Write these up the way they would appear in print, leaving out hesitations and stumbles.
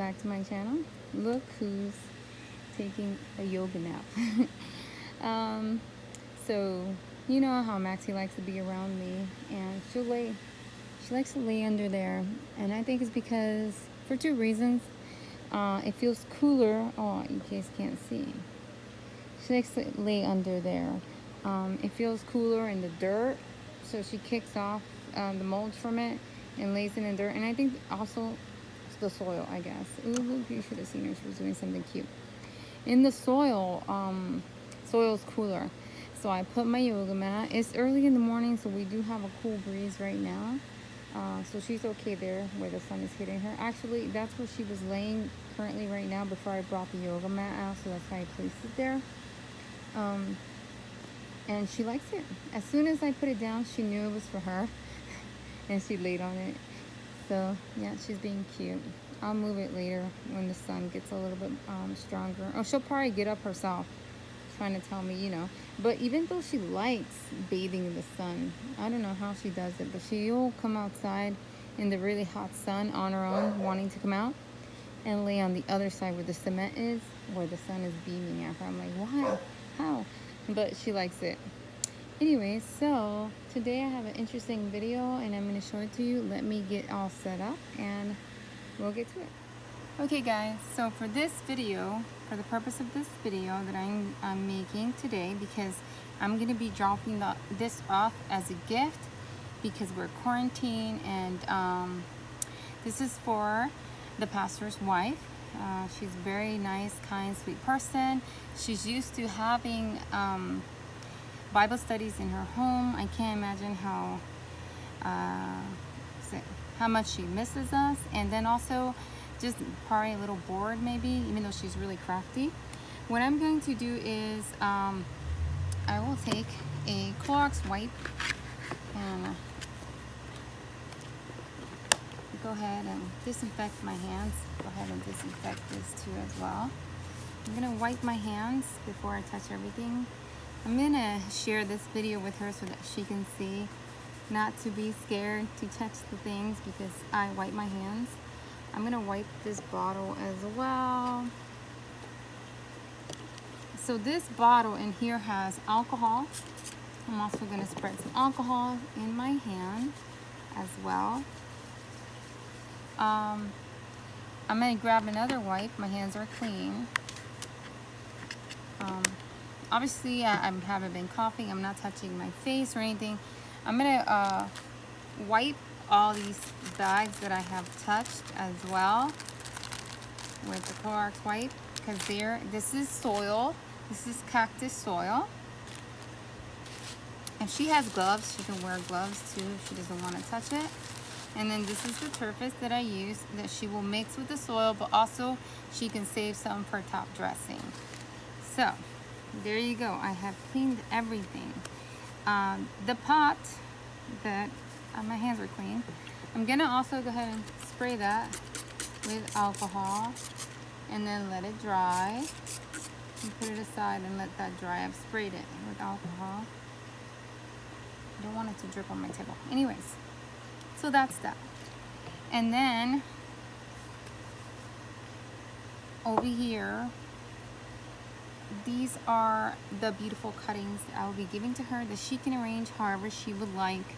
back to my channel. Look who's taking a yoga nap. um, so you know how Maxie likes to be around me, and she likes to lay under there, and I think it's because for two reasons. It feels cooler. Oh, you guys can't see. She likes to lay under there. It feels cooler in the dirt, so she kicks off the mold from it and lays it in dirt. And I think also it's the soil, I guess. Ooh, look, you should have seen her. She was doing something cute. In the soil, soil's cooler. So I put my yoga mat. It's early in the morning, so we do have a cool breeze right now. So she's okay there where the sun is hitting her. Actually, that's where she was laying currently right now before I brought the yoga mat out, so that's why I placed it there. And she likes it. As soon as I put it down, she knew it was for her, and she laid on it. So yeah, she's being cute. I'll move it later when the sun gets a little bit stronger. Oh, she'll probably get up herself, trying to tell me, you know. But even though she likes bathing in the sun, I don't know how she does it, but she'll come outside in the really hot sun on her own, wanting to come out, and lay on the other side where the cement is, where the sun is beaming at her. I'm like, why? How? But she likes it. Anyway, so today I have an interesting video, and I'm going to show it to you. Let me get all set up, and we'll get to it. Okay guys, so for this video, for the purpose of this video that I'm making today, because I'm going to be dropping this off as a gift because we're quarantined, and this is for the pastor's wife. She's a very nice, kind, sweet person. She's used to having Bible studies in her home. I can't imagine how much she misses us, and then also just probably a little bored maybe, even though she's really crafty. What I'm going to do is I will take a Clorox wipe and go ahead and disinfect my hands. Go ahead and disinfect this too as well. I'm gonna wipe my hands before I touch everything. I'm gonna share this video with her so that she can see, not to be scared to touch the things because I wipe my hands. I'm gonna wipe this bottle as well. So this bottle in here has alcohol. I'm also gonna spread some alcohol in my hand as well. I'm gonna grab another wipe. My hands are clean. Obviously, I haven't been coughing. I'm not touching my face or anything. I'm gonna wipe all these bags that I have touched as well with the Clorox wipe, because this is soil. This is cactus soil. If she has gloves, she can wear gloves too if she doesn't want to touch it. And then this is the turf that I use that she will mix with the soil, but also she can save some for top dressing. So there you go. I have cleaned everything. The pot that my hands are clean. I'm gonna also go ahead and spray that with alcohol and then let it dry and put it aside and let that dry. I've sprayed it with alcohol. I don't want it to drip on my table. Anyways, so that's that. And then over here, these are the beautiful cuttings that I will be giving to her that she can arrange however she would like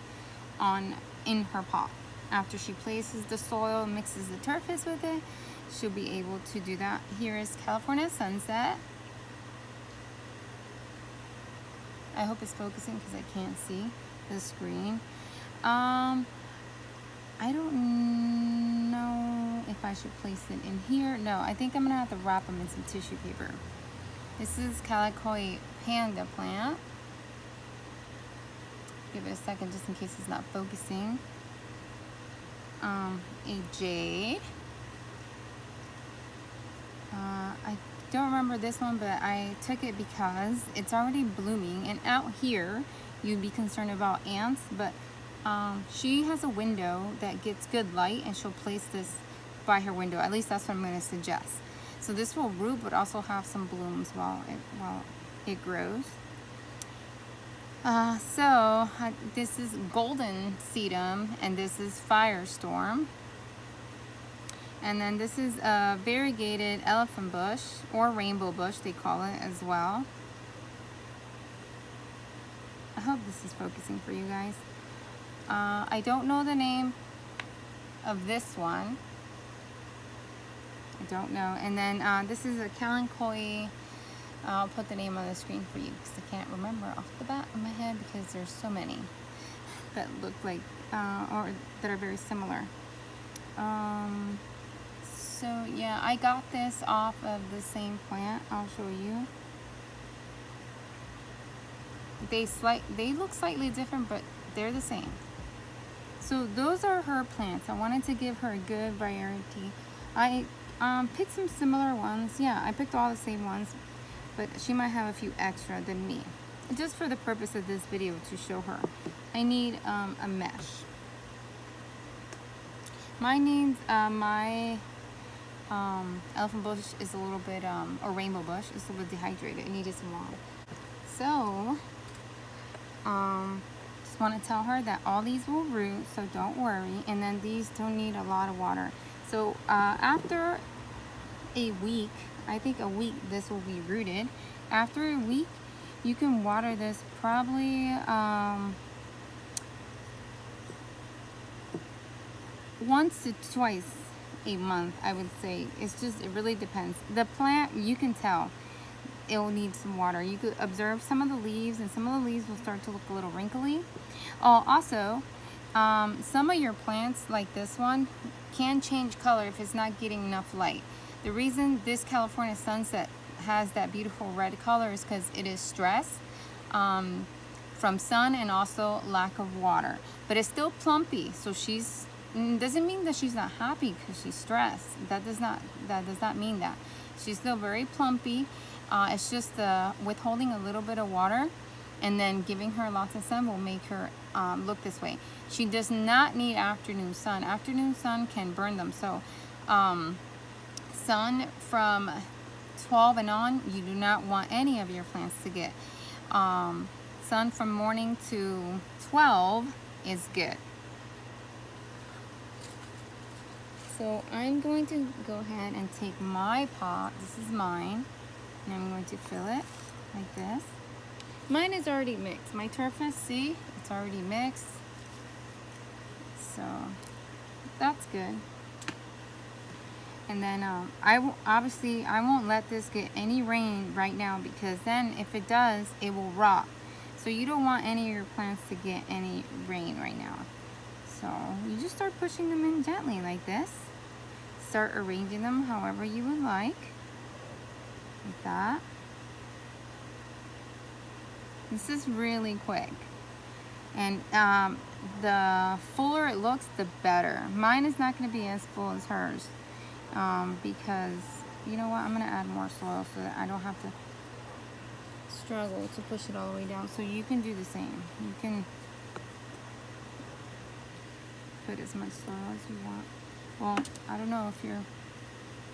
in her pot. After she places the soil, mixes the turf with it, she'll be able to do that. Here is California sunset. I hope it's focusing because I can't see the screen. I don't know if I should place it in here. No, I think I'm gonna have to wrap them in some tissue paper. This is Calico Panda plant. Give it a second just in case it's not focusing. A jade. I don't remember this one, but I took it because it's already blooming, and out here you'd be concerned about ants, but she has a window that gets good light, and she'll place this by her window. At least that's what I'm going to suggest. So this will root but also have some blooms while it grows. This is golden sedum, and this is firestorm. And then this is a variegated elephant bush, or rainbow bush they call it as well. I hope this is focusing for you guys. I don't know the name of this one. I don't know. And then this is a Kalanchoe. I'll put the name on the screen for you because I can't remember off the bat of my head because there's so many that look like, or that are very similar. So yeah, I got this off of the same plant. I'll show you. They look slightly different, but they're the same. So those are her plants. I wanted to give her a good variety. I picked some similar ones. Yeah, I picked all the same ones, but she might have a few extra than me. Just for the purpose of this video to show her. I need a mesh. My elephant bush is a little bit, or rainbow bush is a little bit dehydrated. It needed some water. So, just want to tell her that all these will root, so don't worry. And then these don't need a lot of water. So after a week, I think a week, this will be rooted. After a week, you can water this probably once to twice a month, I would say. It's just, it really depends. The plant, you can tell it will need some water. You could observe some of the leaves, and some of the leaves will start to look a little wrinkly. Also, some of your plants, like this one, can change color if it's not getting enough light. The reason this California sunset has that beautiful red color is because it is stress from sun and also lack of water. But it's still plumpy, so she's, doesn't mean that she's not happy because she's stressed. That does not mean that. She's still very plumpy. It's just withholding a little bit of water and then giving her lots of sun will make her look this way. She does not need afternoon sun. Afternoon sun can burn them. So sun from 12 and on, you do not want any of your plants to get. Sun from morning to 12 is good. So I'm going to go ahead and take my pot, this is mine, and I'm going to fill it like this. Mine is already mixed. My turfus, see, it's already mixed. So that's good. And then obviously I won't let this get any rain right now, because then if it does, it will rot. So you don't want any of your plants to get any rain right now. So you just start pushing them in gently like this. Start arranging them however you would like that. This is really quick. And the fuller it looks, the better. Mine is not going to be as full as hers. Because, you know what, I'm going to add more soil so that I don't have to struggle to push it all the way down. So you can do the same. You can put as much soil as you want. Well, I don't know if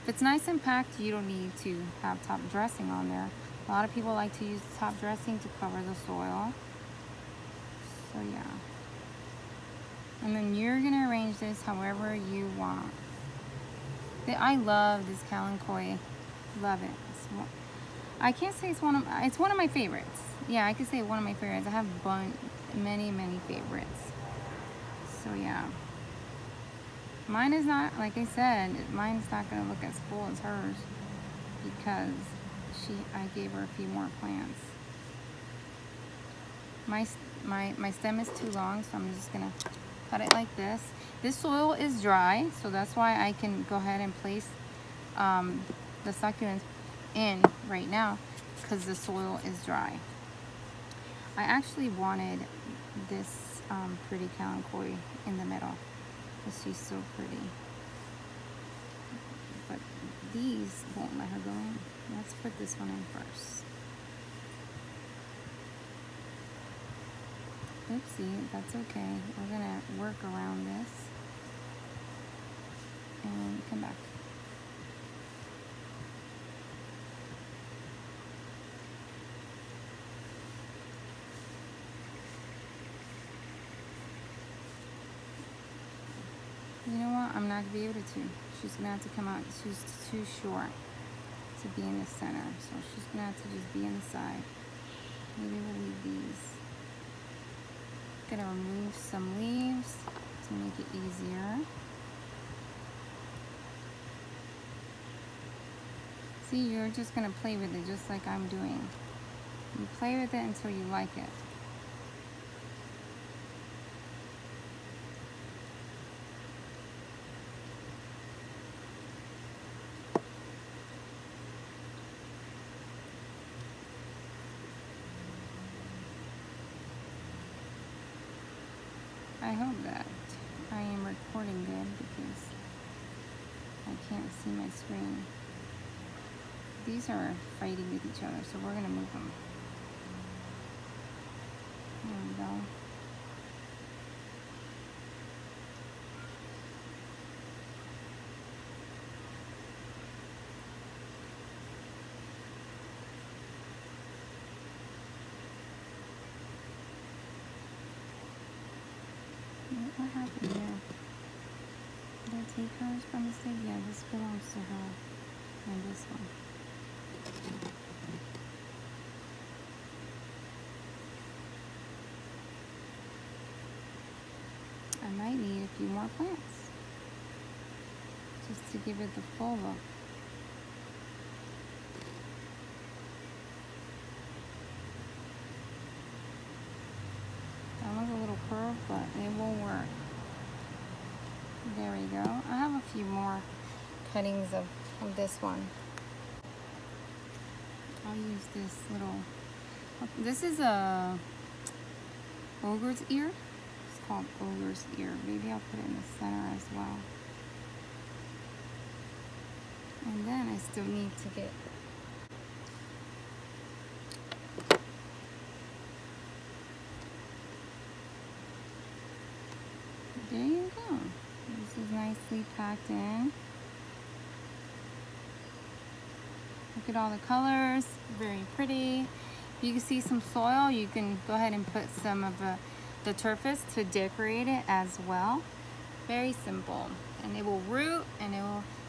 it's nice and packed, you don't need to have top dressing on there. A lot of people like to use top dressing to cover the soil. So yeah. And then you're gonna arrange this however you want. I love this Kalanchoe. Love it. I can't say it's one of my favorites. Yeah, I could say one of my favorites. I have many favorites. So yeah. Mine is not, like I said, mine is not going to look as full as hers because I gave her a few more plants. My stem is too long, so I'm just going to cut it like this. This soil is dry, so that's why I can go ahead and place the succulents in right now, because the soil is dry. I actually wanted this pretty Kalanchoe in the middle. She's so pretty. But these won't let her go in. Let's put this one in first. Oopsie, that's okay. We're gonna work around this and come back. You know what? I'm not going to be able to she's gonna have to come out. She's too short to be in the center, so she's gonna have to just be on the side. Maybe we'll leave these. Gonna remove some leaves to make it easier. See, you're just gonna play with it just like I'm doing. You play with it until you like it. I hope that I am recording good because I can't see my screen. These are fighting with each other, so we're gonna move them. There we go. What happened here? Did I take hers by mistake? Yeah, this belongs to her. And this one. I might need a few more plants just to give it the full look. That one's a little curved, but it will work. There we go. I have a few more cuttings of this one. I'll use this little, this is a ogre's ear. It's called ogre's ear. Maybe I'll put it in the center as well. And then I still need to get there you go. This is nicely packed in. Look at all the colors, very pretty. You can see some soil. You can go ahead and put some of the turfus to decorate it as well. Very simple, and it will root and it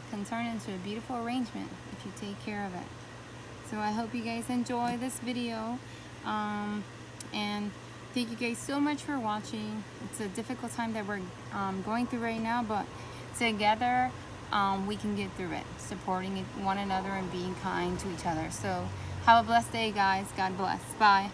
can turn into a beautiful arrangement if you take care of it. So I hope you guys enjoy this video, and thank you guys so much for watching. It's a difficult time that we're going through right now, but together we can get through it, supporting one another and being kind to each other. So have a blessed day, guys. God bless. Bye.